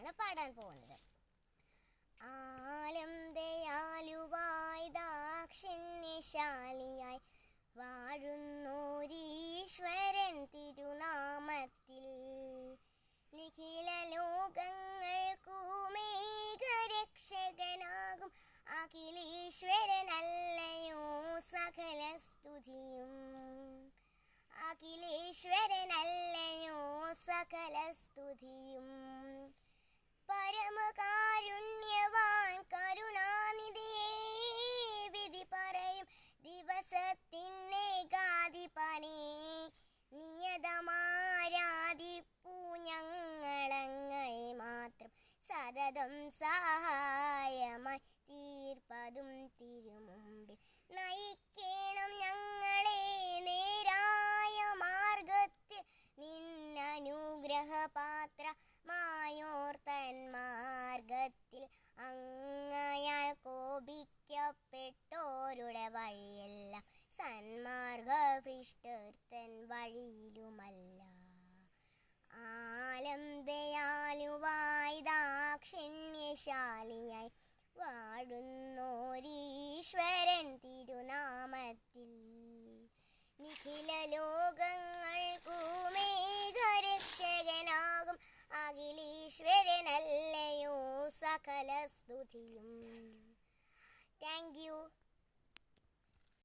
ഇവിടെ പാടാൻ പോകുന്നത്. ആലം ദയാലുവായി ദാക്ഷിണ്യശാലിയായി വാഴുന്നോരീശ്വരൻ തിരുനാമത്തിൽ നിഖില ലോകങ്ങൾക്കുമേകരക്ഷകനാകും അഖിലേശ്വരനല്ലയോ സകല സ്തുതിയും. അഖിലേശ്വരനല്ലയോ സകല സ്തുതിയും. പരമകാരുണ്യവാൻ കരുണാനിധിയേ വിധി പറയും ദിവസത്തിനേകാധിപനേ നിയതമാരാധിപ്പൂ ഞങ്ങളങ്ങയെ മാത്രം സതതം സഹായമായി തീർപ്പതും തിരുമുമ്പിൽ നയിക്കണം ഞങ്ങളെ നേരായ മാർഗത്തിൽ നിന്നനുഗ്രഹപാത്രമായോർത്തൻ മാർഗത്തിൽ അങ്ങയാൽ കോപിക്കപ്പെട്ടോരുടെ വഴിയെല്ലാം സന്മാർഗഭ്രഷ്ടൻ വഴിയിലുമല്ല. ആലം ദയാലുവായി ദാക്ഷിണ്യശാലിയായി വാഴുന്നോരീശ്വരൻ തിരുനാമത്തിൽ നിഖില ലോകങ്ങൾക്കുമേകരക്ഷകനാകും അഖിലേശ്വരനല്ലയോ സകല സ്തുതിയും. Thank you.